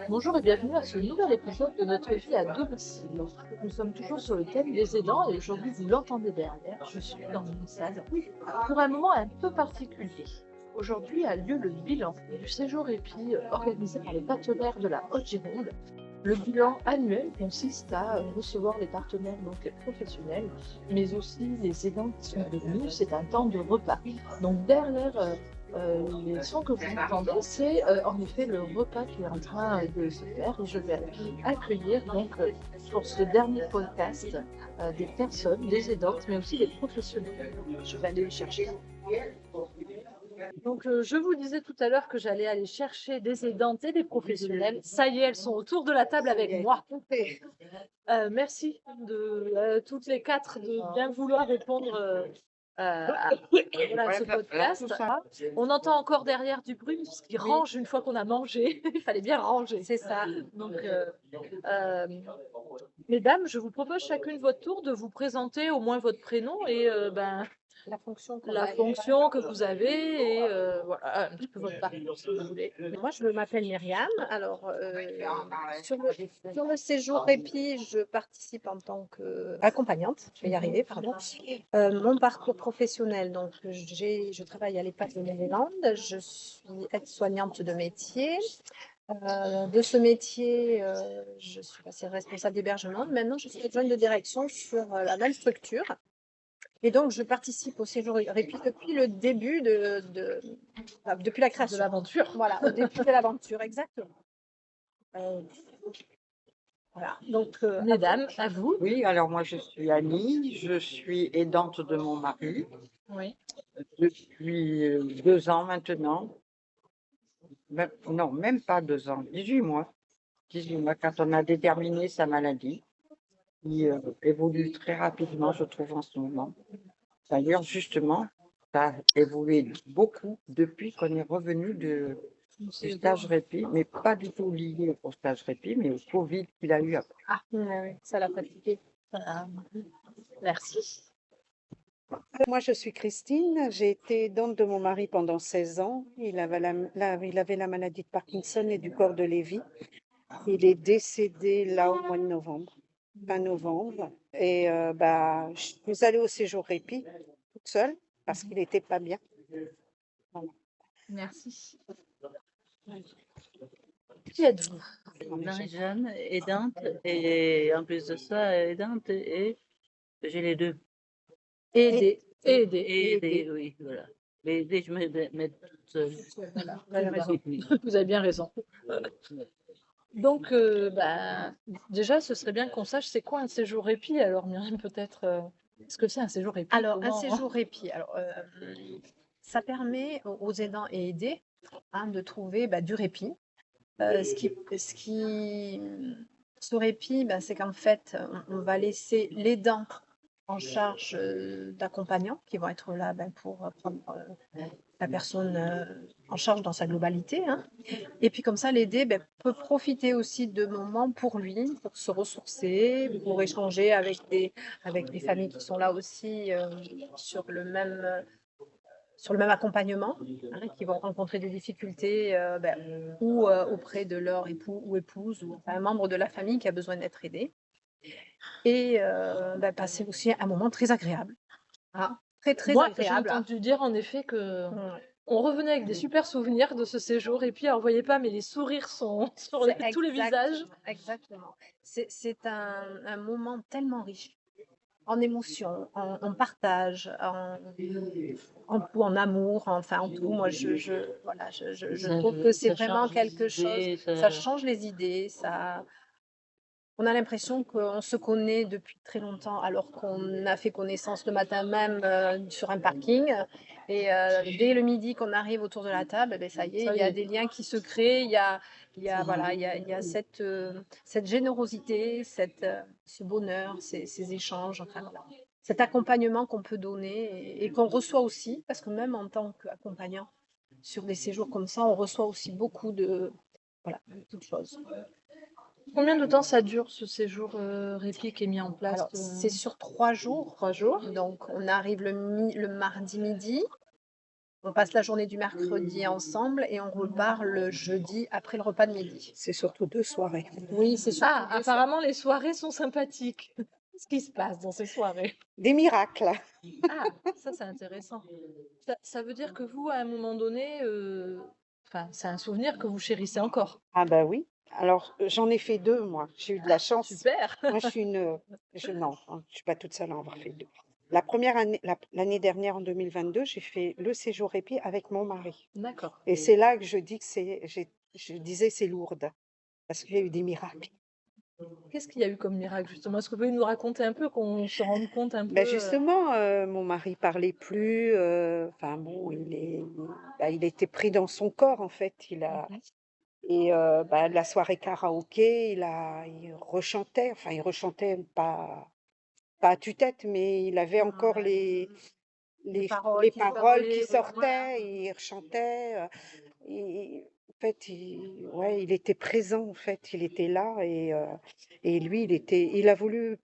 Bonjour et bienvenue à ce nouvel épisode de notre vie à domicile. Nous sommes toujours sur le thème des aidants et aujourd'hui, vous l'entendez derrière, je suis dans une salle pour un moment un peu particulier. Aujourd'hui a lieu le bilan du séjour répit organisé par les partenaires de la Haute-Gironde. Le bilan annuel consiste à recevoir les partenaires, donc les professionnels, mais aussi les aidants qui sont venus. C'est un temps de repas. Donc derrière les sons que vous entendez, c'est en effet le repas qui est en train de se faire et je vais accueillir donc pour ce dernier podcast des personnes, des aidantes, mais aussi des professionnels. Je vais aller les chercher. Donc, je vous disais tout à l'heure que j'allais aller chercher des aidantes et des professionnels. Ça y est, elles sont autour de la table avec moi. Merci de toutes les quatre de bien vouloir répondre voilà, ce podcast. On entend encore derrière du bruit parce qu'ils rangent une fois qu'on a mangé. Il fallait bien ranger. C'est ça. Donc, mesdames, je vous propose chacune votre tour de vous présenter au moins votre prénom et La fonction que vous avez et voilà, un petit peu votre parcours si vous voulez. Moi, je m'appelle Myriam. Alors, sur le séjour répit, je participe en tant qu'accompagnante. Je vais y arriver, pardon. Mon parcours professionnel, donc je travaille à l'EHPAD de Maryland. Je suis aide-soignante de métier. De ce métier, je suis passée responsable d'hébergement. Maintenant, je suis adjointe de direction sur la même structure. Et donc, je participe au séjour répit depuis le début depuis la création. De l'aventure. Voilà, au début de l'aventure, exactement. Voilà, donc, Mesdames, à vous. Oui, alors moi je suis Annie, je suis aidante de mon mari Oui. depuis 2 ans maintenant. Non, même pas 2 ans, 18 mois. 18 mois quand on a déterminé sa maladie, qui évolue très rapidement, je trouve, en ce moment. D'ailleurs, justement, ça a évolué beaucoup depuis qu'on est revenu du stage répit, mais pas du tout lié au stage répit, mais au Covid qu'il a eu après. Ah, oui, ça l'a fatigué. Merci. Moi, je suis Christine. J'ai été aidante de mon mari pendant 16 ans. Il avait la maladie de Parkinson et du corps de Lévy. Il est décédé là au mois de novembre, fin novembre. Et je suis allée au séjour répit toute seule parce qu'il n'était pas bien. Voilà. Merci. Qui êtes-vous? Marie-Jeanne, aidante, et en plus de ça, aidante, et j'ai les deux. Aider. Aider, oui, voilà. Mais aider, je me mets toute seule. Voilà. Oui. Vous avez bien raison. Donc, déjà, ce serait bien qu'on sache c'est quoi un séjour répit. Alors, Myriam, peut-être, est-ce que c'est un séjour répit? Alors, un séjour répit, ça permet aux aidants et aidés de trouver du répit. Ce répit, c'est qu'en fait, on va laisser l'aidant en charge d'accompagnants qui vont être là pour prendre la personne en charge dans sa globalité. Et puis comme ça, l'aider peut profiter aussi de moments pour lui, pour se ressourcer, pour échanger avec des familles qui sont là aussi sur le même accompagnement, qui vont rencontrer des difficultés ou auprès de leur époux ou épouse ou un membre de la famille qui a besoin d'être aidé. Et passer aussi un moment très agréable. Très, très Moi, agréable. j'ai entendu dire en effet que on revenait avec des super souvenirs de ce séjour. Et puis, alors, vous voyez pas, mais les sourires sont sur tous les visages. Exactement. C'est un moment tellement riche en émotions, en partage, en amour, enfin en tout. Moi, je trouve que c'est vraiment quelque chose. Ça change les idées, on a l'impression qu'on se connaît depuis très longtemps alors qu'on a fait connaissance le matin même sur un parking. Et dès le midi qu'on arrive autour de la table, ça y est, il y a des liens qui se créent, il y a cette générosité, ce bonheur, ces échanges, enfin, voilà. Cet accompagnement qu'on peut donner et qu'on reçoit aussi, parce que même en tant qu'accompagnant sur des séjours comme ça, on reçoit aussi beaucoup de choses. Combien de temps ça dure ce séjour répit qui est mis en place? Alors, c'est sur 3 jours. 3 jours. Donc, on arrive le mardi midi. On passe la journée du mercredi ensemble et on repart le jeudi après le repas de midi. C'est surtout 2 soirées. Oui, c'est surtout Ah, apparemment, les soirées sont sympathiques. Qu'est-ce qui se passe dans ces soirées? Des miracles. Ah, ça c'est intéressant. Ça veut dire que vous, à un moment donné, enfin, c'est un souvenir que vous chérissez encore. Ah bah oui. Alors, j'en ai fait 2 moi. J'ai eu de la chance. Super. Moi, je suis non, je suis pas toute seule à en avoir fait 2. La première année, l'année dernière, en 2022, j'ai fait le séjour répit avec mon mari. D'accord. Et c'est là que je dis que je disais c'est Lourdes, parce qu'il y a eu des miracles. Qu'est-ce qu'il y a eu comme miracle, justement? Est-ce que vous pouvez nous raconter un peu, qu'on se rende compte un peu? Ben justement, mon mari parlait plus. Enfin bon, il était pris dans son corps en fait. Mhm. Et la soirée karaoké, il rechantait. Enfin, il rechantait pas à tue-tête, mais il avait encore les paroles les qui paroles qui sortaient, voilà. sortaient. Il rechantait. En fait, ouais, il était présent en fait. Il était là et lui, il a voulu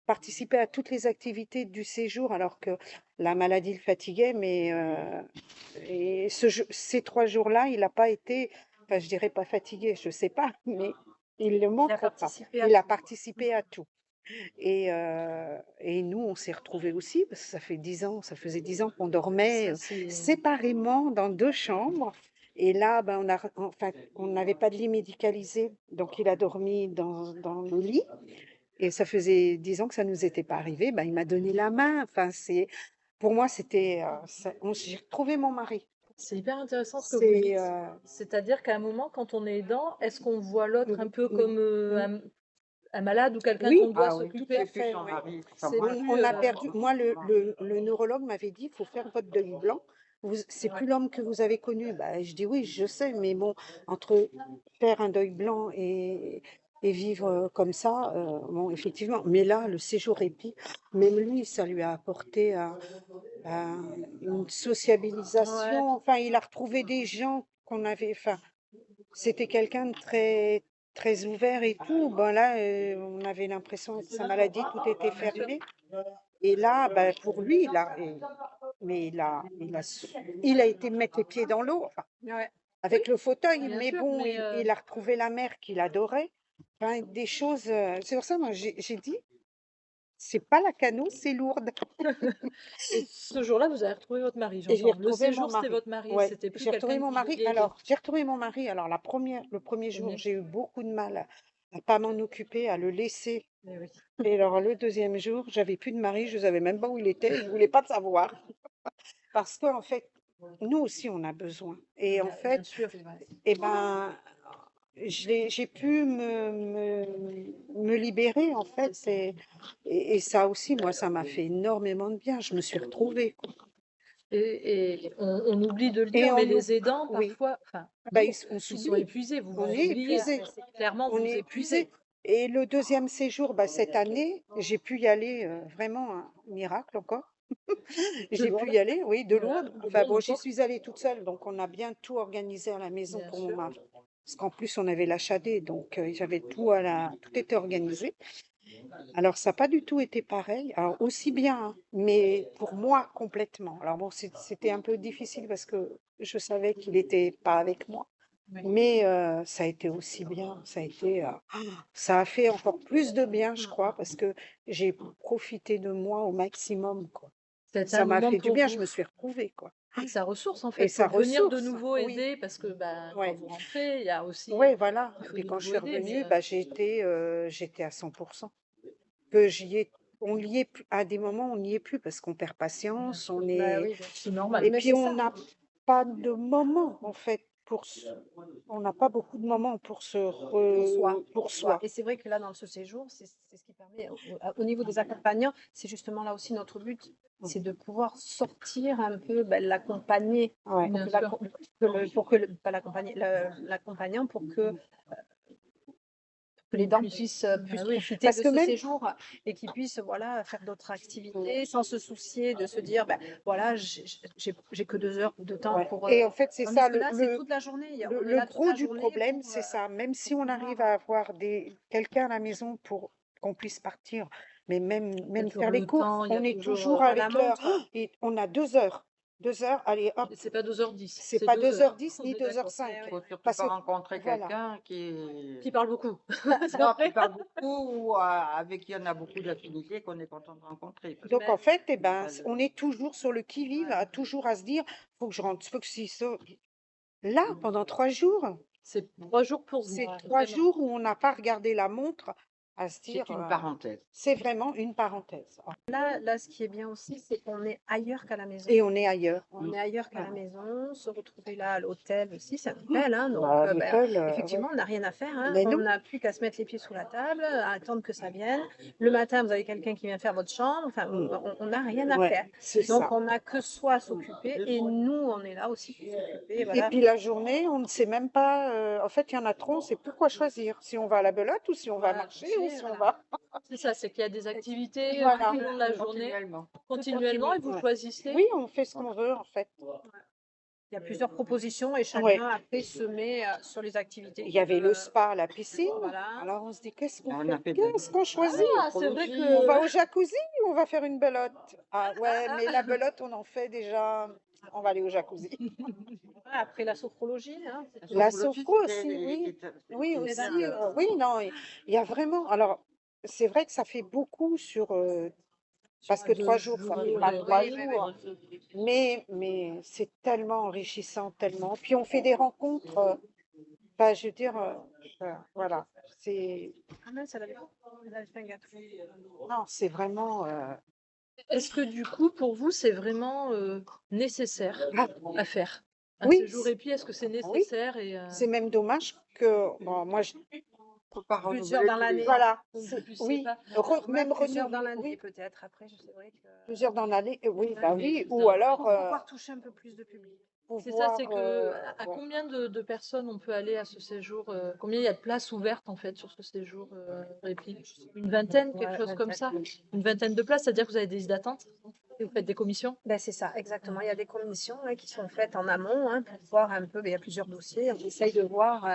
participer à toutes les activités du séjour alors que la maladie le fatiguait, mais et ces 3 jours-là, il n'a pas été, enfin je dirais pas fatigué, je sais pas, mais il ne le Il a montre pas. participé à Il a tout. participé à tout. Et nous, on s'est retrouvés aussi, parce que ça faisait 10 ans qu'on dormait Ça, c'est... séparément dans 2 chambres. Et là, ben, enfin, on n'avait pas de lit médicalisé, donc il a dormi dans le lit. Et ça faisait 10 ans que ça nous était pas arrivé. Ben, il m'a donné la main. Enfin, pour moi, j'ai retrouvé mon mari. C'est hyper intéressant ce que vous dites. C'est, C'est-à-dire qu'à un moment, quand on est aidant, est-ce qu'on voit l'autre un peu mm, comme mm. un malade ou quelqu'un Oui, qu'on doit Ah oui, tout s'occuper? à c'est plus fait, son oui. mari. Enfin, C'est moi, plus, On a je- perdu. Moi, le neurologue m'avait dit, il faut faire votre deuil blanc. C'est plus l'homme que vous avez connu. Bah, je dis oui, je sais, mais bon, entre faire un deuil blanc et vivre comme ça, bon, effectivement. Mais là, le séjour répit, même lui, ça lui a apporté une Ouais, sociabilisation. Enfin, il a retrouvé des gens qu'on avait. Enfin, c'était quelqu'un de très, très ouvert et tout. Ben là, on avait l'impression que sa maladie, tout était fermé. Et là, ben, pour lui, mais il a été mettre les pieds dans l'eau, enfin, Ouais. avec le fauteuil. bien Mais sûr, bon, mais il a retrouvé la mer qu'il adorait. Enfin, des choses. C'est pour ça, moi, j'ai dit, c'est pas la Cano, c'est Lourdes. et ce jour-là, vous avez retrouvé votre mari, Et j'ai j'entends. Le retrouvé mon séjour, c'était mari. votre mari, Ouais, c'était plus j'ai retrouvé quelqu'un que mon vous mari. deviez aider. Alors, j'ai retrouvé mon mari. Alors, le premier jour, Mhm. j'ai eu beaucoup de mal à pas m'en occuper, à le laisser. Eh oui. Et alors, le deuxième jour, j'avais plus de mari, je savais même pas où il était, je voulais pas le savoir. Parce qu'en fait, nous aussi, on a besoin. Et en Bien fait, sûr. eh ben, j'ai pu me libérer, en fait. Et ça aussi, moi, ça m'a fait énormément de bien. Je me suis retrouvée, quoi. Et on oublie de le Et dire, mais on nous, les aidants, oui, parfois, enfin, bah, non, on ils sont s'oublie, épuisés, vous on vous est oubliez. épuisé. Clairement, On vous est épuisez. épuisé. Et le deuxième séjour, bah, cette année, j'ai pu y aller, vraiment un miracle encore. De J'ai pu Lourdes. y aller, oui, de Voilà, Lourdes. de Enfin Lourdes bon, j'y encore. suis allée toute seule, donc on a bien tout organisé à la maison Bien pour mon sûr. mari. Parce qu'en plus, on avait l'HAD, donc j'avais tout était organisé. Alors, ça n'a pas du tout été pareil. Alors, aussi bien, hein, mais pour moi, complètement. Alors bon, c'était un peu difficile parce que je savais qu'il n'était pas avec moi. Oui. Mais ça a été aussi bien. Ça a fait encore plus de bien, je crois, parce que j'ai profité de moi au maximum, quoi. C'était un Ça m'a moment fait du pour bien, je vous. me suis retrouvée, quoi. Et ça ressource, en Et fait, ça pour venir de ressource, nouveau oui, aider, parce que ben, quand ouais, vous rentrez, il y a aussi, ouais, voilà. il Et faut puis de quand je nouveau suis aider, mais revenue, bah, j'étais à 100%. Que j'y ai, on n'y est plus, à des moments, on n'y est plus parce qu'on perd bien patience, sûr. on Bah est, oui, c'est normal. et Mais puis c'est on ça. n'a pas de moment, en fait, on n'a pas beaucoup de moments Pour soi, pour soi. Et c'est vrai que là, dans ce séjour, c'est ce qui permet, au niveau des accompagnants, c'est justement là aussi notre but, c'est de pouvoir sortir un peu, l'accompagner, Ouais. pour Bien que, sûr. pas l'accompagner, l'accompagnant pour que les Il dents puisse. puissent, Bah oui. profiter Parce de que ce même, séjour et qu'ils puissent, voilà, faire d'autres activités sans se soucier de se dire, voilà, j'ai que 2 heures de temps ouais. pour. Et en fait, c'est Tandis ça, que là, c'est toute la journée. On est le là toute gros la du journée problème, pour, c'est ça. Même si on pouvoir, arrive à avoir quelqu'un à la maison pour qu'on puisse partir, mais Il y a même toujours faire les le courses, temps, il y a on est toujours. toujours à la avec l'heure. montre. Et on a 2 heures. 2 heures, allez hop, Et c'est pas 2h10, c'est c'est pas 2 heures. 2h10 On ni est d'accord. 2h05. Il faut surtout Parce pas que rencontrer voilà. quelqu'un Qui parle beaucoup. non, qui parle beaucoup ou avec qui on a beaucoup d'affinités qu'on est content de rencontrer. Parce que Donc en fait, eh ben, pas le- on est toujours sur le qui-vive, toujours à se dire, faut que je rentre, faut que si là, pendant 3 jours, C'est 3 jours pour vous, c'est hein, 3 vraiment. jours où on n'a pas regardé la montre à se dire, c'est une parenthèse. c'est vraiment une parenthèse. Là, ce qui est bien aussi, c'est qu'on est ailleurs qu'à la maison. Et on est ailleurs. On est ailleurs qu'à la Ah. maison, se retrouver là à l'hôtel aussi, ça nous pèle, hein, donc Bah, ben, l'hôtel, effectivement, on n'a rien à faire, hein. Mais On non. n'a plus qu'à se mettre les pieds sous la table, à attendre que ça vienne. Le matin, vous avez quelqu'un qui vient faire votre chambre, enfin, on n'a rien à Ouais, faire. c'est Donc, ça. on n'a que soi à s'occuper et nous, on est là aussi pour s'occuper, Et voilà. puis la journée, on ne sait même pas. En fait, il y en a trop, on ne sait plus quoi choisir. Si on va à la belote ou si on va Voilà, marcher ou si on voilà. va. C'est ça, c'est qu'il y a des activités Voilà. tout au long de la journée, Continuellement. continuellement, et vous Ouais. choisissez. Oui, on fait ce qu'on veut en fait. Il y a plusieurs propositions et chacun Ouais. après se met sur les activités. Il y avait le spa, la piscine. Voilà. Alors on se dit qu'est-ce qu'on On fait? a fait Qu'est-ce qu'on choisit? Ah, c'est vrai On que va au jacuzzi ou on va faire une belote? Ah ouais, mais la belote, on en fait déjà. On va aller au jacuzzi. Voilà, après la sophrologie, hein, c'est La sophrologie, sophro c'était- aussi, oui. était- Oui, était aussi. bien. Oui, non, il y a vraiment. Alors, c'est vrai que ça fait beaucoup sur. Parce que 3 jours, ça fait pas 3 oui, oui, jours. Mais c'est tellement enrichissant, tellement. Puis on fait des rencontres. Enfin, je veux dire, voilà. C'est. Ah mince, elle avait fait un gâteau. Non, c'est vraiment. est-ce que du coup, pour vous, c'est vraiment nécessaire Ah, à faire un Oui, séjour épi? Est-ce que c'est nécessaire et c'est même dommage que. Bon, moi, Faut pas Plusieurs renouveler dans tous les l'année. ans. voilà. vous ne puissiez Oui, pas? même plusieurs dans renouveler. l'année Oui, peut-être. Après, c'est vrai que plusieurs dans l'année. Oui, Ouais, bah mais oui. c'est Ou ça. alors. pour pouvoir toucher un peu plus de public. C'est ça, pouvoir, c'est que à ouais. combien de personnes on peut aller à ce séjour? Combien il y a de places ouvertes en fait sur ce séjour répit? Une vingtaine, quelque Ouais, chose comme ça? vingtaine. Une vingtaine de places, c'est-à-dire que vous avez des listes d'attente et vous faites des commissions? Ben, c'est ça, exactement. Il y a des commissions qui sont faites en amont pour voir un peu. Ben, il y a plusieurs dossiers. On essaye de voir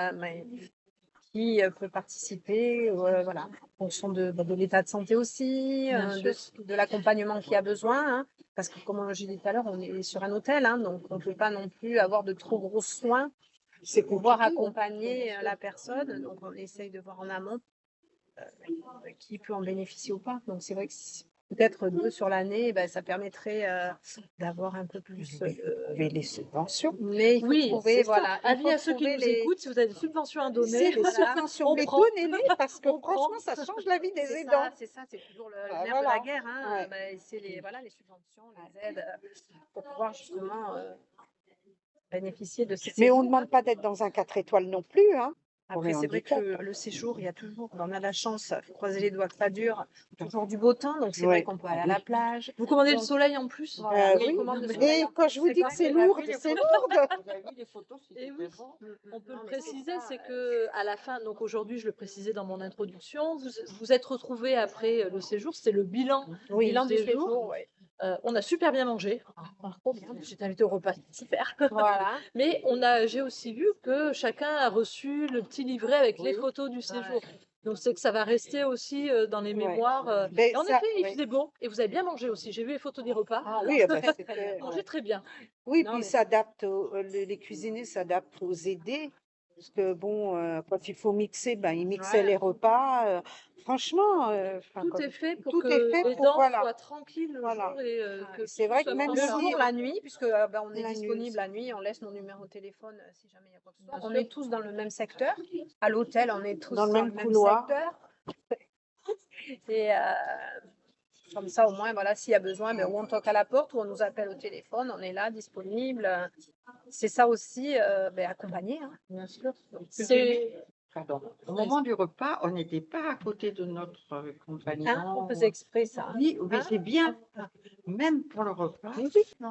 qui peut participer, voilà, en fonction de l'état de santé aussi, Bien de l'accompagnement qu'il y a besoin. Hein, parce que, comme j'ai dit tout à l'heure, on est sur un hôtel, hein, donc on ne peut pas non plus avoir de trop gros soins C'est pour pouvoir compliqué, hein. accompagner la personne. Donc, on essaye de voir en amont qui peut en bénéficier ou pas. Donc, c'est vrai que peut-être 2 sur l'année, ben, ça permettrait d'avoir un peu plus. Trouver les subventions. Mais il faut Oui, trouver, c'est ça. voilà. il Avis faut à ceux qui trouver nous les- écoutent, si vous avez des subventions à C'est donner, des Voilà. subventions, on mais prend. donnez-les parce que On prend. franchement, ça change la vie des C'est aidants. ça, c'est ça, c'est toujours le Ah, nerf de voilà. la guerre. Hein. Ouais. Ben, c'est les subventions, les aides pour pouvoir justement bénéficier de ces Mais on ne séjours. demande pas d'être dans un 4 étoiles non plus, hein. pour Après, les c'est vrai que handicaps. le séjour, il y a toujours, on a la chance, il faut croiser les doigts que ça dure, toujours du beau temps, donc c'est vrai Ouais. qu'on peut aller à la plage. Vous commandez le Donc, soleil en plus? voilà, oui. on commande le mais- soleil Et en quand plus, je vous c'est dis quand que c'est même- lourd, les c'est photos. lourd. Vous avez vu les photos, c'était Et oui. très bon. On peut Non, le mais c'est préciser, ça, c'est que à la fin, donc aujourd'hui, je le précisais dans mon introduction, vous êtes retrouvés après le séjour, c'était le bilan. Oui. bilan du séjour. séjour, ouais. On a super bien mangé. Par contre, j'étais invitée au repas, super. Voilà. Mais j'ai aussi vu que chacun a reçu le petit livret avec les Oui. photos du séjour. Donc c'est que ça va rester aussi dans les Ouais. mémoires. Ben, Et en ça, effet, il ouais. faisait bon. Et vous avez bien mangé aussi. J'ai vu les photos des repas. Ah, Oui, très, ben, très bien. c'était. Mangé très bien. Oui, Non, puis mais- s'adapte les cuisiniers s'adaptent aux aidés. Parce que bon, quand il faut mixer, ben, ils mixaient Ouais. les repas. Franchement, enfin, Tout est fait pour tout que est fait les pour- dents voilà. soient tranquilles le Voilà. jour et que C'est tout vrai que soit même Le transparent. jour, la nuit, puisque on est La nuit disponible aussi. la nuit, on laisse nos numéros de téléphone si jamais il y a quoi que ce soit. Bien On sûr. est tous dans le même secteur. À l'hôtel, on est tous Dans le même même couloir. secteur. Et comme ça, au moins, voilà, s'il y a besoin, ben, ou on toque à la porte ou on nous appelle au téléphone, on est là, disponible. C'est ça aussi, ben, accompagner. Hein. Bien sûr. C'est- Pardon. Au moment du repas, on n'était pas à côté de notre compagnon. Hein, on faisait exprès ça. Hein. Oui, oui, Hein? c'est bien. Même pour le repas.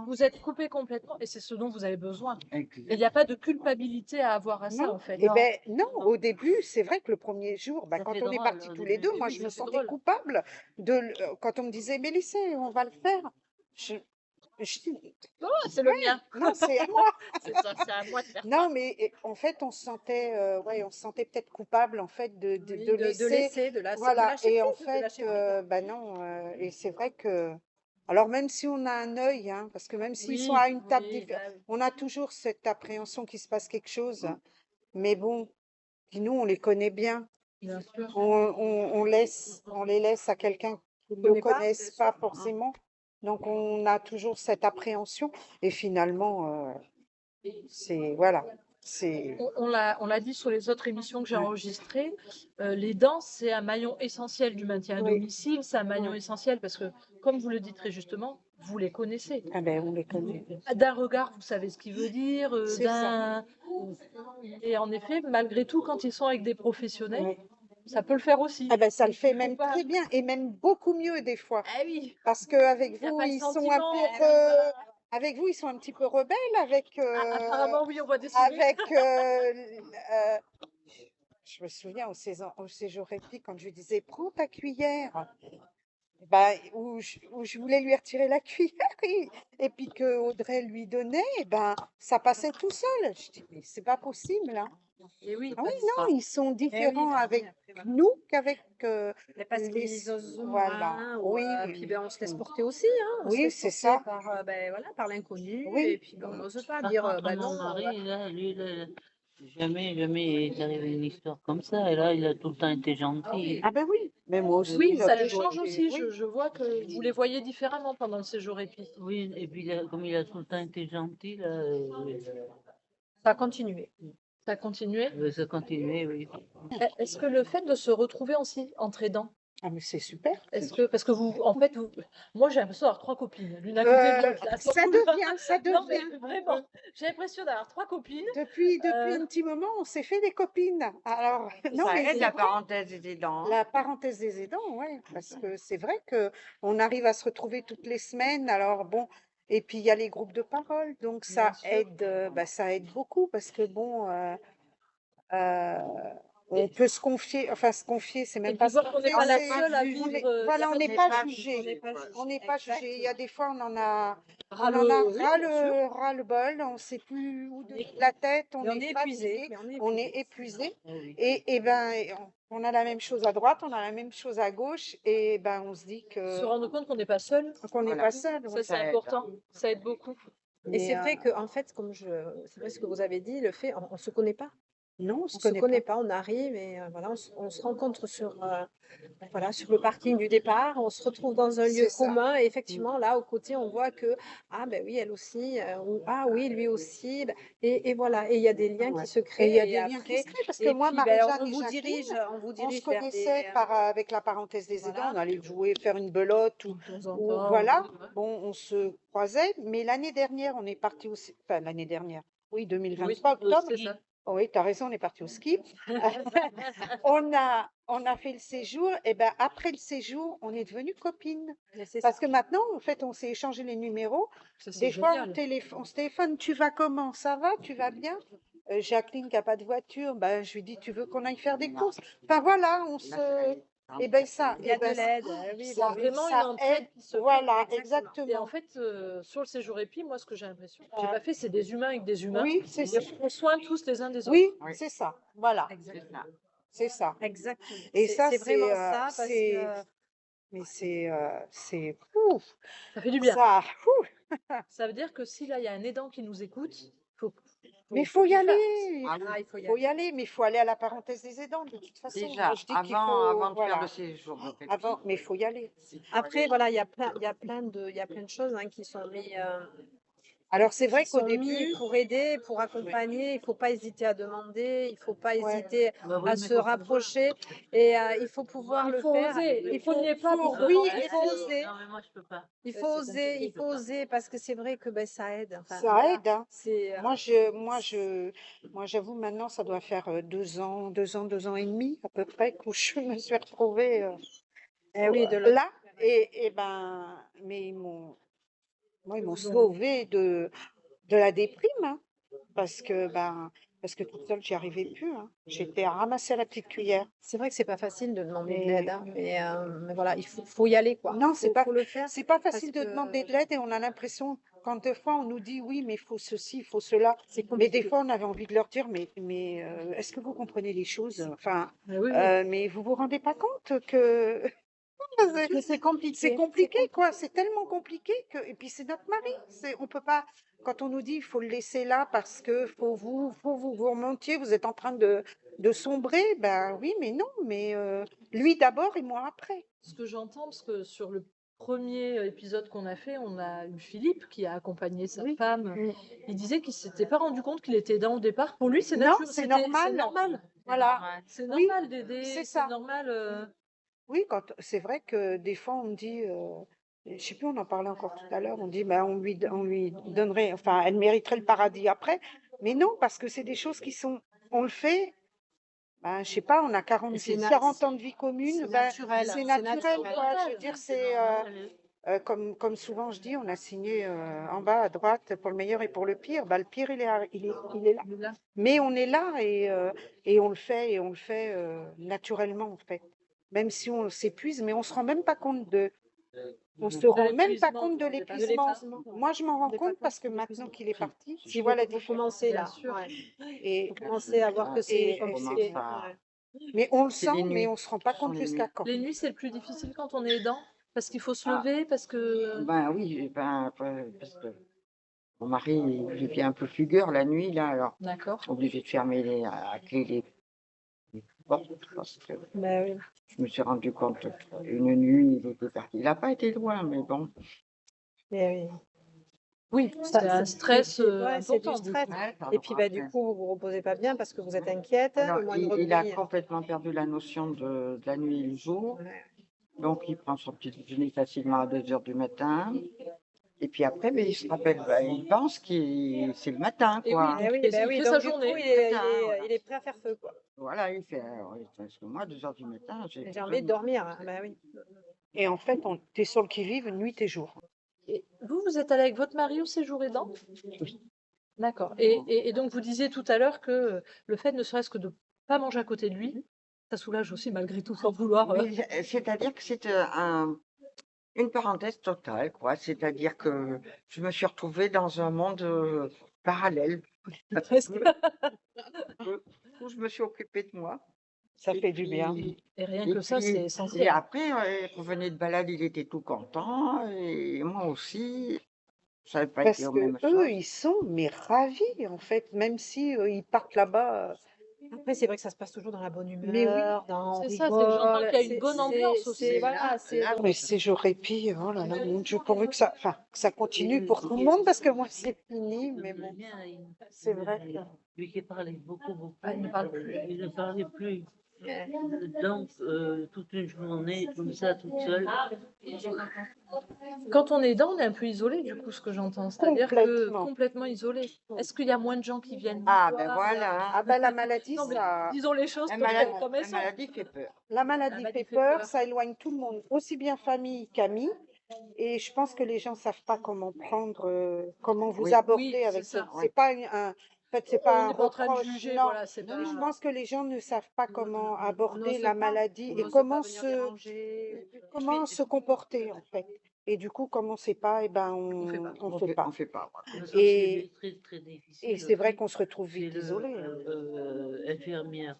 Vous êtes coupé complètement et c'est ce dont vous avez besoin. Exact. Il n'y a pas de culpabilité à avoir à ça Non. en fait. Eh ben non, au début, c'est vrai que le premier jour, Ça quand fait on est drôle, partis au tous les début. deux, Oui, moi oui, je me ça fait sentais drôle. coupable quand on me disait Mélissa, on va le faire. Je dis, C'est le mien. non, c'est à moi. C'est ça, c'est à moi de faire. Non, mais en fait, on se sentait, on se sentait peut-être coupable en fait Oui, de laisser. de Voilà. lâcher Et en prise, de fait, lâcher prise. bah non. Et c'est vrai que Alors même si on a un œil, hein, parce que même s'ils sont Oui, à une table oui, différente, bah oui. on a toujours cette appréhension qu'il se passe quelque chose. Mais bon, puis nous, on les connaît bien. Bien sûr. On les laisse à quelqu'un qui ne le connaît pas, connaisse bien pas sûr. forcément. Donc on a toujours cette appréhension. Et finalement, voilà, c'est, On l'a dit sur les autres émissions que j'ai ouais, enregistrées, les dents, c'est un maillon essentiel du maintien à oui, domicile, c'est un maillon ouais. essentiel parce que, comme vous le dites très justement, vous les connaissez. Ah ben, on les connaît. D'un regard, vous savez ce qu'il veut dire, C'est ça. et en effet, malgré tout, quand ils sont avec des professionnels, Ouais. ça peut le faire aussi. Ah ben, ça le Il fait faut même pas. très bien et même beaucoup mieux des fois. Ah oui, Parce qu'avec il n'y a vous, pas le ils sont un sentiment. peu, avec vous, ils sont un petit peu rebelles Apparemment, oui, on voit des sourires. avec, je me souviens au séjour répit quand je lui disais, prends ta cuillère. Bah, où je voulais lui retirer la cuillère et puis que Audrey lui donnait, et ben, ça passait tout seul. Je dis, mais c'est pas possible, hein. Et oui, Ah oui, Ça. non, ils sont Eh oui, différents bah oui, avec après, voilà. nous qu'avec Mais parce les... qu'ils osent Voilà, moins, ou, oui, puis ben, on se laisse mm, porter aussi, hein, on se oui, laisse c'est porter ça, par, ben, voilà, par l'inconnu, et oui. puis ben, on n'ose pas Par dire, contre, ben mon non, mari, là, lui, là, jamais il est arrivé une histoire comme ça. Et là, il a tout le temps été gentil. Ah ben oui, mais moi aussi, oui, ça j'ai les toujours change été... aussi. Oui, Je vois que vous les voyez différemment pendant le séjour répit. Oui, et puis comme il a tout le temps été gentil, là, ça a continué. Ça a continué. ça continuait, oui. Est-ce que le fait de se retrouver aussi entre aidants, ah mais c'est super. parce que vous, en fait, moi j'ai l'impression d'avoir trois copines, l'une à côté de l'autre, là, Ça surtout là. devient, ça Non mais devient. vraiment, j'ai l'impression d'avoir trois copines. Depuis Euh, un petit moment, on s'est fait des copines. Alors, non, Ça mais aide c'est la vrai. parenthèse des dents. La parenthèse des aidants, ouais, parce que c'est vrai que on arrive à se retrouver toutes les semaines. Alors bon, et puis il y a les groupes de parole, donc Bien ça sûr. aide, ça aide beaucoup parce que bon, euh, on peut se confier, enfin se confier, c'est Et même puis pas se voir qu'on n'est confier, pas la c'est, seule à jugé. vivre. on est, Il y a voilà, on pas n'est de pas pas jugé, On n'est pas on jugé, n'est pas jugé. Il y a exactement. des fois, on en a oui, ras bien sûr. le bol, on sait plus où donner de la tête, on Mais on est est épuisé, fatigué, mais on est on est épuisé. épuisé. Ah oui. Et ben, on a la même chose à droite, on a la même chose à gauche, et ben, on se dit Se que rendre compte qu'on n'est pas seul, qu'on n'est Voilà. pas seul. ça Ouais. c'est Ça aide. important, ça aide beaucoup. Et c'est Mais vrai que, en fait, c'est vrai ce que vous avez dit, le fait, on se connaît pas. non, on On se se connaît connaît pas. pas, on arrive et voilà, on se rencontre voilà, sur le parking du départ, on se retrouve dans un lieu C'est ça. commun et Mm. effectivement, là, aux côtés, on voit que, ah ben oui, elle aussi, ou ah oui, lui aussi, ben, et voilà, et il y a des liens Ouais. qui se Et il y créent a et des liens qui après, se créent parce que et moi, puis ben, Marie-Jeanne et Jacqueline, on vous on se dirige vers connaissait avec la parenthèse des aidants, voilà, on allait jouer, faire une belote De temps en ou temps, voilà. oui. Bon, on se croisait, mais l'année dernière, on est parti aussi, enfin l'année dernière, oui, Oui, 2023, octobre. c'est ça. Oh oui, tu as raison, on est parti au ski. On a fait le séjour, et ben après le séjour, on est devenues copines. mais c'est Parce ça. que maintenant, en fait, on s'est échangé les numéros. Ça c'est Des fois, génial. on se téléphone, tu vas comment? Ça va? Tu vas bien? Jacqueline qui n'a pas de voiture, ben, je lui dis, tu veux qu'on aille faire des courses? Enfin voilà, on Là, se... ça aide. Et ben ça, Il y a et ben, de l'aide, oui, Il y bah a oui. vraiment une ça entraide aide. qui se fait. Voilà, Exactement. Et en exactement. fait, sur le séjour épi, moi ce que j'ai l'impression, j'ai Ouais. pas fait, c'est des humains avec des humains. Oui, c'est Et ça. on prend soin tous les uns des autres. Oui, Oui. c'est ça. Voilà, C'est Exactement. ça. c'est ça. Exactement. Et ça, C'est vraiment c'est, ça parce que mais c'est, ouf, Ça fait du bien. ça, ouf. Ça veut dire que si là il y a un aidant qui nous écoute, faut, Mais il faut faut y qu'il fasse. aller. Ah oui. ah, il faut y Faut aller. y aller, mais il faut aller à la parenthèse des aidants de toute façon. Déjà, Moi, je dis qu'il faut, avant de faire voilà, le séjour de répit, avant, mais il faut y aller. Après, voilà, il y a plein de choses hein, Alors c'est qui vrai qu'au sont mis début, pour aider, pour accompagner. Il faut pas hésiter à demander, il faut pas ouais, hésiter Bah oui, à mais se faut rapprocher et il faut pouvoir Il le faut faire. oser. Il Il faut faut, nier pas pour oui, demander. il faut oser. Non, mais moi, je peux pas. Il Ouais, faut c'est oser, compliqué. il faut oser parce que c'est vrai que ben, ça aide. Enfin, ça voilà, aide, hein. c'est Moi, j'avoue, maintenant, ça doit faire 2 ans et demi à peu près que je me suis retrouvée eh oui, de l'autre. là. Et ben, mais ils m'ont Ils ont- sauvée de la déprime, hein, parce que parce que toute seule, j'y arrivais plus, hein. J'étais à ramasser à la petite cuillère. C'est vrai que c'est pas facile de demander de Mais l'aide, hein, mais voilà, faut y aller quoi. non, Faut le faire c'est pas parce facile de que demander de l'aide et on a l'impression, quand des fois on nous dit oui, mais il faut ceci, il faut cela. c'est Mais des compliqué. fois, on avait envie de leur dire, est-ce que vous comprenez les choses? Enfin, Ah oui, oui. mais vous vous rendez pas compte que Mais c'est compliqué. C'est compliqué, quoi. C'est tellement compliqué que. Et puis c'est notre mari. On peut pas. Quand on nous dit il faut le laisser là parce que vous remontiez, vous êtes en train de sombrer, ben oui, mais non, mais lui d'abord et moi après. Ce que j'entends, parce que sur le premier épisode qu'on a fait, on a eu Philippe qui a accompagné sa Oui. femme. Mm. Il disait qu'il s'était pas rendu compte qu'il était aidant au départ. Pour lui, c'est Non, naturel. c'est C'est normal. normal. Voilà. C'est Oui, normal d'aider. c'est C'est ça. normal. Oui, c'est vrai que des fois on me dit, je sais plus, on en parlait encore tout à l'heure, on dit, ben, on lui donnerait, enfin, elle mériterait le paradis après. Mais non, parce que c'est des choses on le fait, ben, je sais pas, on a 40 ans de vie commune, c'est ben, naturel, c'est c'est naturel, naturel. quoi. Je veux dire, c'est, comme souvent je dis, on a signé en bas à droite pour le meilleur et pour le pire. Ben, le pire, il est là. Là. Mais on est là et on le fait naturellement en fait. Même si on s'épuise, mais on se rend même pas compte on se rend même pas compte de l'épuisement. Moi, je m'en rends compte parce que maintenant qu'il est parti, je vois la Vous différence. commencez Bien là. sûr. Ouais. Et, Vous commencez à voir que c'est et compliqué. commence mais on le C'est sent, les mais nuits. on se rend pas Ce sont compte les jusqu'à nuits. quand. Les nuits, c'est le plus difficile quand on est aidant, parce qu'il faut se Ah. lever, parce que. Ben oui, parce que mon mari, il devient un peu fugueur la nuit, là, alors D'accord. obligé de fermer à clé les portes parce que Ben oui. je me suis rendu compte une nuit, il était parti. Il n'a pas été loin, mais bon. Mais oui. Oui, c'est un stress ouais, c'est du important. du stress. coup. Ouais, ça Et puis bah, du après. coup, vous vous reposez pas bien parce que vous êtes inquiète, Alors, le moindre il a bruit. complètement perdu la notion de la nuit et le jour. Ouais. Donc, il prend son petit déjeuner facilement à 2 heures du matin. Et puis après, ben, il se rappelle, ben, il pense que c'est le matin, Et quoi. oui, Eh oui, il ben oui, fait donc sa du coup, journée. il est prêt à faire feu, quoi. Voilà, il fait. Parce que moi, 2 heures du matin, j'ai J'ai envie de dormir, hein. Ben oui. Et en fait, tu es sur le qui-vive nuit et jour. Et vous êtes allé avec votre mari au séjour aidant? Oui. D'accord. Et donc, vous disiez tout à l'heure que le fait ne serait-ce que de ne pas manger à côté de lui, ça soulage aussi malgré tout, sans vouloir. Oui, c'est-à-dire que c'est une parenthèse totale, quoi. C'est-à-dire que je me suis retrouvée dans un monde parallèle Presque. où je me suis occupée de moi. Ça Et fait du bien. Et rien Et que ça, c'est puis, et essentiel. après, il revenait de balade, il était tout content, et moi aussi. Ça n'avait pas été Parce aux que mêmes eux, choses. ils sont mais ravis en fait, même si ils partent là-bas. Après, c'est vrai que ça se passe toujours dans la bonne Mais oui. humeur, on C'est ça, c'est que j'entends rigole. qu'il y a une bonne ambiance aussi. Voilà, c'est Là, Mais ces jours répit, oh là là, mon Dieu, pourvu que ça continue pour tout le monde, parce que moi c'est fini, mais bon, c'est vrai que. Lui qui parlait beaucoup, Ah, il ne parle plus. il ne parlait plus. Donc, toute une journée, comme ça, toute seule. Quand on est aidant, on est un peu isolé, du coup, ce que j'entends. C'est-à-dire que Complètement. complètement isolé. Est-ce qu'il y a moins de gens qui viennent Ah, vous ben voir? voilà. Ah ben la maladie, Non, mais ça. disons les choses La peut-être maladie, comme la elles sont. maladie fait peur. La maladie La maladie fait fait peur, peur. ça éloigne tout le monde, aussi bien famille qu'amis. Et je pense que les gens savent pas comment comment vous Oui. aborder Oui, avec c'est ça. C'est pas en fait, c'est pas On un n'est pas en train de reproche. juger, Non, voilà, c'est pas. je pense que les gens ne savent pas comment on aborder n'ose la pas. maladie On et n'ose comment pas venir déranger. comment se comporter en fait. Et du coup, comme on sait pas, et ben fait pas. on fait pas. On fait pas. Voilà. Ça, Et, c'est très, très difficile. et c'est vrai aussi. qu'on se retrouve vite C'est isolé. Hein. infirmière,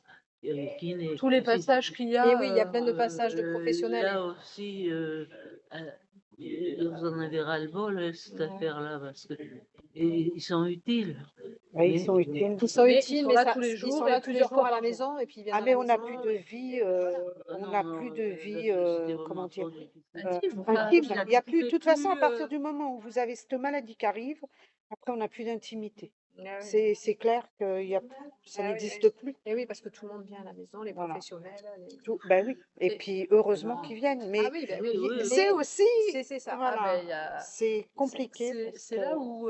kiné. Tous les aussi. passages qu'il y a. Et oui, il y a plein de passages de professionnels. Là aussi, vous en avez ras-le-bol, cette affaire-là, parce que ils sont utiles. Ouais, ils sont utiles. Ils sont Mais ils utiles, sont mais là ça, tous les ils jours sont et là tous les plusieurs jours fois à par la jour. maison et puis ils viennent Ah à mais la on n'a maison. plus de vie, on n'a plus de vie, comment dire, Intime, intime. enfin, Il y a vous plus, de pouvez toute façon, à plus, partir du moment où vous avez cette maladie qui arrive, après on n'a plus d'intimité. C'est clair que ça Ah oui, n'existe oui. plus. Et oui, parce que tout le monde vient à la maison, les Voilà. professionnels. Ben oui. Et Et- puis heureusement qu'ils viennent. Mais Ah oui, ben oui, oui, c'est aussi, c'est ça. voilà, Ah ben, il y a- c'est compliqué. C'est parce c'est que- là où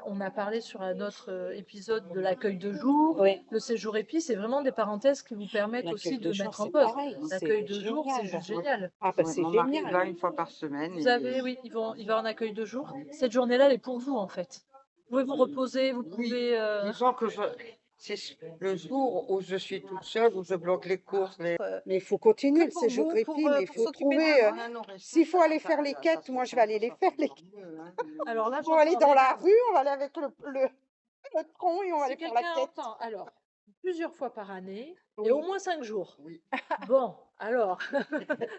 on a parlé sur un autre épisode de l'accueil de jour. Oui. Le séjour épi, c'est vraiment des parenthèses qui vous permettent L'accueil aussi de jour, mettre en c'est pause. pareil, L'accueil c'est de jour, c'est génial. juste génial. Ah ben Ouais, c'est mon mari génial. va une fois par semaine. Vous avez, oui, il va en accueil de jour. Cette journée-là, elle est pour vous, en fait. Vous pouvez vous reposer, vous Oui, pouvez. disons que c'est le jour où je suis toute seule, où je bloque les courses. Mais il faut continuer Que le pour séjour vous, répit, mais il pour faut s'occuper de trouver. vous. S'il faut aller faire les quêtes, moi je vais aller les faire les quêtes. Alors là, On va aller j'entends dans les- la rue, on va aller avec le tronc et on va Si aller faire la quelqu'un quête. entend, alors, plusieurs fois par année et Oui. au moins 5 jours. Oui. Bon, alors,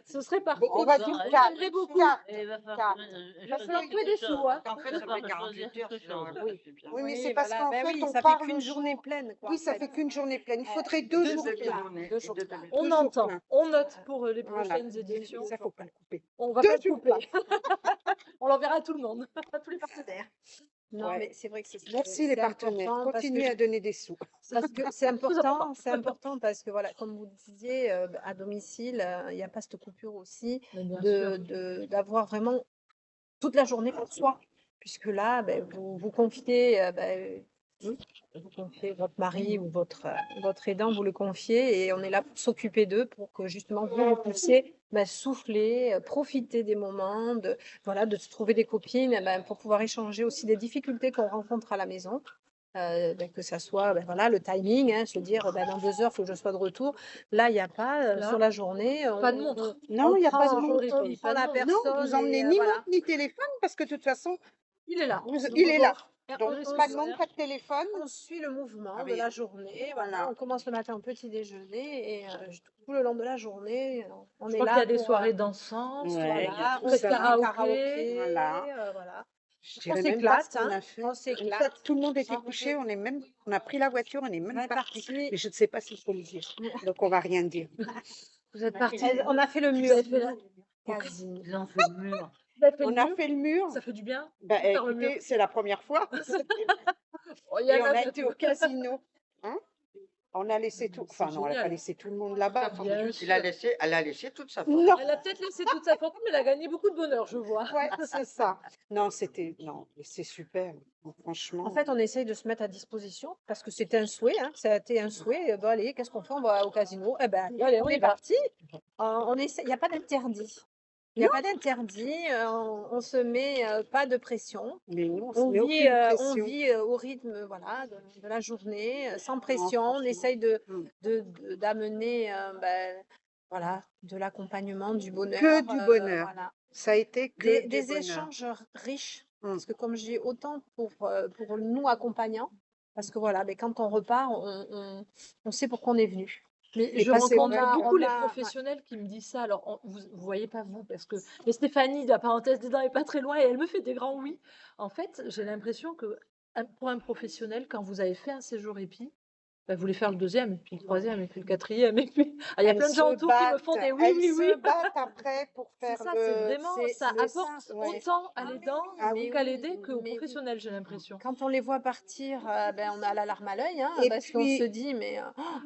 ce serait parfait. On va Bon, dire allez, quatre. J'aimerais beaucoup. Quatre. Et il va falloir Quatre. Parce que trouver des sous, hein. En fait, Il va ça fait falloir 48 choisir heures, quelque sinon chose. ça suffit bien. Oui, mais Oui, c'est parce voilà. qu'en Ben fait, oui, on ça fait part qu'une le journée jour. pleine, quoi, Oui, en ça fait. fait qu'une journée pleine. Il faudrait Deux 2 jours jours pleins. journées. 2 jours et deux pleins. demi. On 2 jours entend, pleins. on note pour les Voilà. prochaines éditions. Ça, faut pas le couper. On va 2 pas le jours couper. On l'enverra à tout le monde, à tous les partenaires. Non, Ouais. mais c'est vrai que Merci les c'est partenaires. important parce que Continuez à donner des sous. parce que c'est important parce que voilà, comme vous le disiez, à domicile, il n'y a pas cette coupure aussi Mais bien sûr. d'avoir vraiment toute la journée pour soi. Puisque là, vous confiez, vous confiez votre mari ou votre aidant, vous le confiez et on est là pour s'occuper d'eux pour que justement vous puissiez souffler, profiter des moments, voilà, de se trouver des copines, pour pouvoir échanger aussi des difficultés qu'on rencontre à la maison. Que ça soit voilà, le timing, hein, se dire dans 2 heures, il faut que je sois de retour. Là, il n'y a pas, Là, sur la journée, pas de montre. Non, il n'y a pas de prend- montre. on prend la Non, Non, personne vous emmenez et ni voilà. montre ni téléphone parce que de toute façon, Il est là. il est là. Et Donc, pas de montre, pas de téléphone. on suit le mouvement de Rien. la journée. Voilà, Voilà. on commence le matin au petit déjeuner et tout le long de la journée, on Je est crois qu'il y là a des pour, soirées dansantes, Ouais, il y a voilà, tout on peut-être fait ça. un karaoké. karaoké, Voilà. voilà. Je On dirais même pas ce s'éclate, qu'on hein, a fait. on En s'éclate. fait, tout le monde était Ah, couché. On a pris la voiture, on est On même est parti. parti. Mais je ne sais pas s'il faut le dire. Donc, on va rien dire. Vous êtes partis. On a fait le Vous mur. avez fait Quasi. Ils ont fait le mur. Vous avez fait On le a mur. fait le mur. Ça fait du bien. Bah, de faire le mur. écoutez, c'est la première fois. Oh, il y Et en on a bientôt. été au casino. Hein? On a laissé tout. C'est Enfin, non, on n'a pas génial. laissé tout le monde là-bas. Bien Elle a laissé toute sa fortune. Non, Elle a peut-être laissé toute sa fortune, mais elle a gagné beaucoup de bonheur, je vois. ouais, c'est ça. Non, non, mais c'est super. Franchement. En fait, on essaye de se mettre à disposition parce que c'était un souhait, hein, ça a été un souhait. Bon, allez, qu'est-ce qu'on fait? On va au casino. Eh ben, allez, on y est va. parti. On essaie, il n'y a pas d'interdit. Il n'y a pas d'interdit. On se met pas de pression. Mais non, on se On met vit, aucune on pression. vit au rythme voilà, de la journée, sans pression. On franchement. essaye Mm. d'amener voilà, de l'accompagnement, du bonheur. Que du bonheur. Voilà. Ça a été que du Des bonheur. échanges riches. Mm. Parce que comme je dis, autant pour nous accompagnants, parce que voilà, mais quand on repart, on sait pourquoi on est venu. Mais Et je pas c'est rencontre vrai. beaucoup les ouais. professionnels qui me disent ça. Alors, vous voyez pas vous, parce que mais Stéphanie, de la parenthèse des dents, est pas très loin et elle me fait des grands oui. En fait, j'ai l'impression que pour un professionnel, quand vous avez fait un séjour épi, vous voulez faire le deuxième, et puis le troisième, et puis le quatrième, et puis il y a Elles plein de gens se autour qui me font battent. des oui, Elles oui, se oui. battent après pour C'est faire ça, c'est le. vraiment, c'est ça le apporte sens, ouais. autant à l'aidant Ah oui. qu'à l'aider qu'au Mais oui. professionnel, j'ai l'impression. Quand on les voit partir, on a la larme à l'œil, hein, Et parce qu'on puis- se dit, mais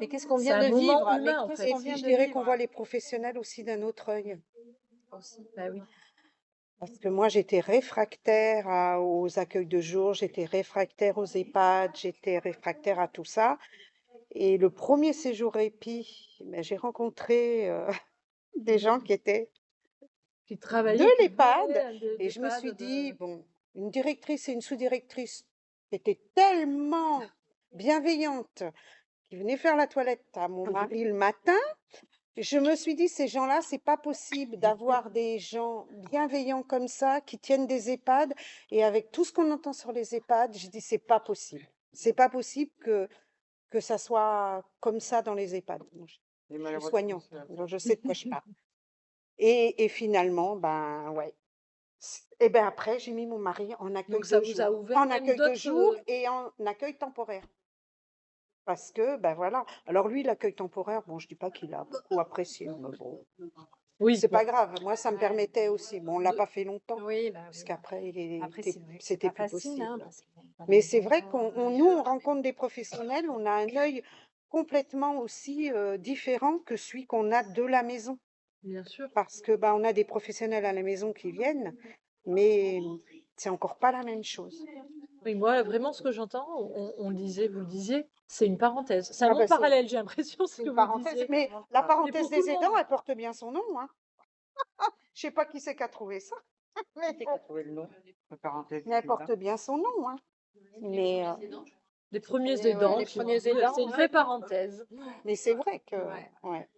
qu'est-ce qu'on C'est vient un de moment vivre? Mais humain, en qu'est-ce fait. Et qu'on puis vient je de dirais vivre qu'on voit les professionnels aussi d'un autre œil. aussi. Bah oui. Parce que moi, j'étais réfractaire aux accueils de jour, j'étais réfractaire aux EHPAD, j'étais réfractaire à tout ça. Et le premier séjour épi, j'ai rencontré des gens qui étaient Qui travaillait, de qui l'EHPAD. venait de Et je me l'EHPAD, suis de- dit, bon, une directrice et une sous-directrice étaient tellement bienveillantes qui venaient faire la toilette à mon mari le matin. Je me suis dit, ces gens-là, c'est pas possible d'avoir des gens bienveillants comme ça, qui tiennent des EHPAD. Et avec tout ce qu'on entend sur les EHPAD, je dis, c'est pas possible. C'est pas possible que ça soit comme ça dans les EHPAD. Moi, je suis soignante, donc je sais de quoi je parle. Et finalement, ben ouais. Et ben après, j'ai mis mon mari en accueil Donc ça de vous a jour. ouvert En même accueil de d'autres, jour et en accueil temporaire. Parce que, ben voilà. Alors lui, l'accueil temporaire, bon, je dis pas qu'il a beaucoup apprécié, mais bon, Oui, c'est bon. pas grave. Moi, ça me permettait aussi. Bon, on l'a pas fait longtemps, Oui, parce qu'après, Après, c'est vrai que c'est c'était pas plus facile, hein, possible. parce qu'il y a pas Mais de c'est vrai maison, nous, on rencontre des professionnels, on a un œil complètement aussi différent que celui qu'on a de la maison. Bien sûr. Parce que ben, on a des professionnels à la maison qui viennent, mais c'est encore pas la même chose. Oui, moi, vraiment, ce que j'entends, on le disait, vous le disiez, c'est une parenthèse. C'est un Ah monde bah, c'est- parallèle, j'ai l'impression, ce C'est que une vous parenthèse, disiez. mais la Mais parenthèse pour tout des le aidants, monde. elle porte bien son nom. Hein. Je sais pas qui c'est qui a trouvé ça, mais Qui a trouvé le nom de parenthèse elle du porte bien son nom. Hein. Mais, Les premiers Ouais, aidants, les qui- premiers aidants, c'est une ouais. vraie parenthèse. mais c'est vrai que Ouais. ouais.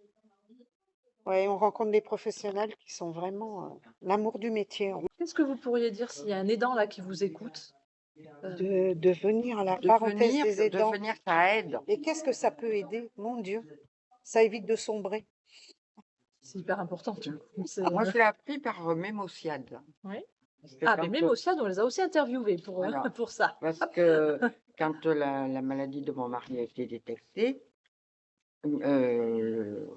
Ouais, on rencontre des professionnels qui sont vraiment l'amour du métier. Qu'est-ce que vous pourriez dire s'il y a un aidant là qui vous écoute de venir à la De parenthèse venir, des aidants. ça aide. Et qu'est-ce que ça peut aider? Mon Dieu, ça évite de sombrer. C'est hyper important. Moi, je l'ai appris par Mémosiade. Oui. Parce que Ah, quand, mais même aussi, on les a aussi interviewés pour, alors, pour ça. parce que quand la maladie de mon mari a été détectée, le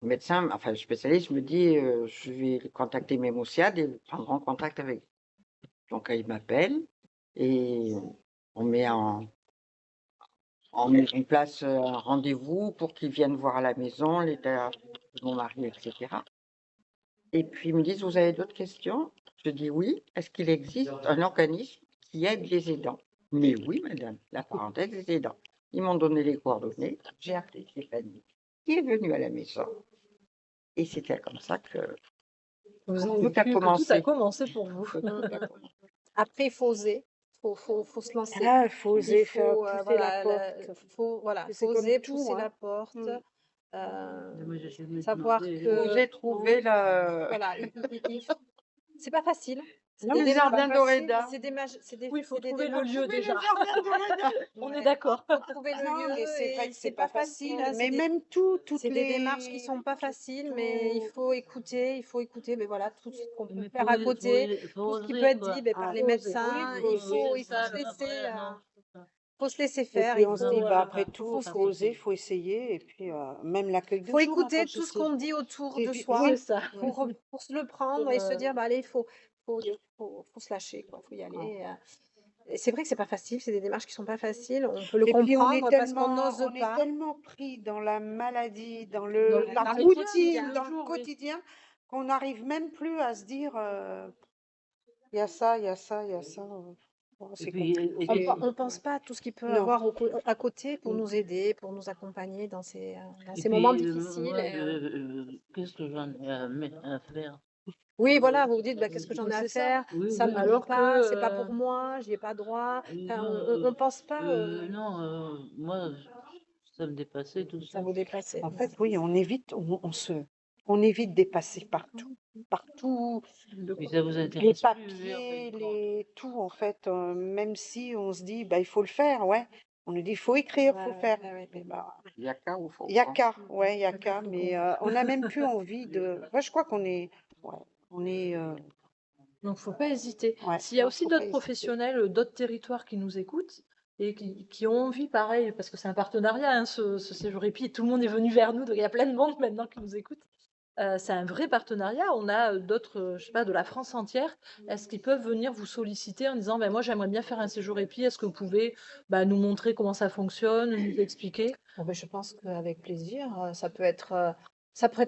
médecin, enfin le spécialiste me dit je vais contacter Mémosiade et prendre en contact avec eux. Donc il m'appelle et on met en place un rendez-vous pour qu'ils viennent voir à la maison l'état de mon mari, etc. Et puis ils me disent, vous avez d'autres questions? Je dis oui. Est-ce qu'il existe un organisme qui aide les aidants? Mais oui, madame, la parenthèse des aidants. Ils m'ont donné les coordonnées. J'ai appelé Stéphanie, qui est venue à la maison. Et c'était comme ça que tout a commencé. Tout a commencé pour vous. Après, il faut oser. Faut se lancer. Ah, il faut oser Il faire faut, pousser la porte. faut C'est comme oser tout, pousser hein. la porte. Moi, j'ai jamais Savoir demandé. que J'ai trouvé la... voilà, c'est pas facile. C'est Non, des mais démarches- jardin d'Oreda. c'est des maj- c'est des- Oui, il faut c'est des trouver le démarches- lieu déjà. On est Ouais. d'accord. Faut trouver le Non, lieu mais c'est et vrai que c'est pas facile. hein, Mais c'est des- même toutes c'est des démarches qui sont pas faciles, mais il faut écouter, mais voilà, tout ce qu'on peut Mais faire faut à oser- côté, faut tout ce qui oser, peut être quoi. dit par Ah, les faut oser. médecins, Oui, il faut ça, se laisser, non, c'est ça. faut se laisser Et faire. puis il on se faut, dit, voilà, après tout, ça faut fait oser, plaisir. faut essayer. Et puis même l'accueil de faut jour, hein, écouter comme tout ce ceci. qu'on dit autour Et de puis, soi C'est ça. pour se le prendre Pour, et se dire, bah allez, faut se lâcher, quoi, faut y aller. Et c'est vrai que c'est pas facile, c'est des démarches qui sont pas faciles. On peut le Et puis comprendre parce qu'on n'ose on est pas. tellement pris dans la maladie, dans Dans la le routine, quotidien, dans le toujours, oui. quotidien, qu'on n'arrive même plus à se dire, il y a ça, il y a ça, il y a ça. Bon, Et c'est puis, compliqué. On pense pas à tout ce qu'il peut Non. avoir à côté pour Mm. nous aider, pour nous accompagner dans ces et moments puis, difficiles. moi, et, qu'est-ce que j'en ai à faire? Oui, voilà, vous vous dites, bah, qu'est-ce que j'en ai à C'est ça. faire? Oui, Ça oui, me Alors dit pas, que, c'est pas pour moi, j'y ai pas droit. Enfin, on pense pas, non, moi, ça me dépassait tout ça ça. vous dépasse. En fait, oui, on évite, on évite des passés partout, partout, Puis ça vous les intéresse plus, papiers, tout en fait, même si on se dit, bah, il faut le faire, ouais. On nous dit, il faut écrire, il faut faire. Mais bah, Il y a qu'à ou faut il y a pas. qu'à, ouais, il y a qu'à, mais on n'a même plus envie de. Moi, je crois qu'on est, ouais, on est, Donc, faut pas hésiter. ouais, S'il y a non, aussi faut pas d'autres hésiter. professionnels, d'autres territoires qui nous écoutent et qui ont envie, pareil, parce que c'est un partenariat, hein, ce séjour épi, tout le monde est venu vers nous, donc il y a plein de monde maintenant qui nous écoute. C'est un vrai partenariat. On a d'autres, je sais pas, de la France entière. Est-ce qu'ils peuvent venir vous solliciter en disant, ben moi j'aimerais bien faire un séjour épi, est-ce que vous pouvez nous montrer comment ça fonctionne, nous expliquer? Bon, ben, je pense qu'avec plaisir, ça peut être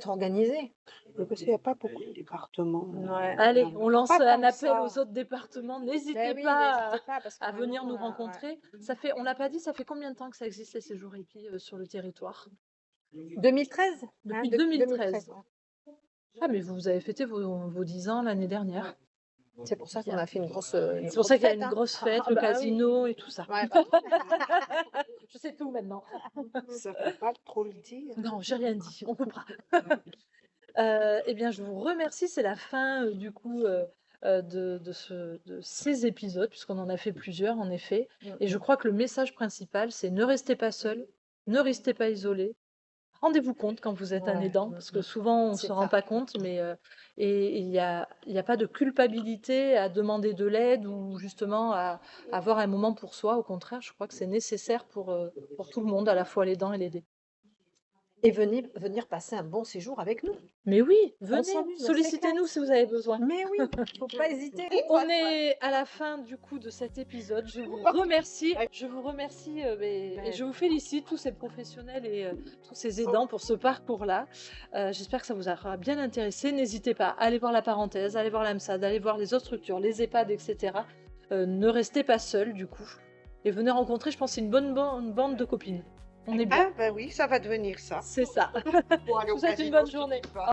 organisé. Parce qu'il n'y a pas beaucoup de départements. Ouais. Allez, on lance Pas un tant que appel ça. aux autres départements. N'hésitez Ben oui, pas n'hésitez pas, parce que à venir vraiment, nous rencontrer. Ça fait, on l'a pas dit, ça fait combien de temps que ça existe les séjours épi sur le territoire? 2013? Depuis de- 2013. ouais. Ah, mais vous avez fêté vos 10 ans l'année dernière. C'est pour ça qu'on a fait une grosse. C'est pour ça qu'il y a une grosse fête, Ah, le bah oui. casino et tout ça. Ouais, Je sais tout maintenant. Ça ne faut pas trop le dire. Non, j'ai rien dit, on coupera. Eh bien, je vous remercie. C'est la fin du coup de ces épisodes, puisqu'on en a fait plusieurs en effet. Et je crois que le message principal, c'est ne restez pas seul, ne restez pas isolé. Rendez-vous compte quand vous êtes un Ouais, aidant, parce que souvent on ne c'est se rend ça. pas compte, mais et il n'y a pas de culpabilité à demander de l'aide ou justement à avoir un moment pour soi. Au contraire, je crois que c'est nécessaire pour tout le monde, à la fois l'aidant et l'aidé. Et venir passer un bon séjour avec nous. Mais oui, venez, s'amuse, on sollicitez-nous si vous avez besoin. Mais oui, faut pas hésiter. On est à la fin du coup de cet épisode. Je vous remercie. Et je vous félicite tous ces professionnels et tous ces aidants pour ce parcours-là. J'espère que ça vous aura bien intéressé. N'hésitez pas à aller voir la parenthèse, à aller voir l'AMSAD, à aller voir les autres structures, les EHPAD, etc. Ne restez pas seuls du coup. Et venez rencontrer, je pense, c'est une bonne bande de copines. On est bien. Ah, ben oui, ça va devenir ça. C'est ça. Pour aller Je au vous souhaite une casino, bonne si journée. tu vas.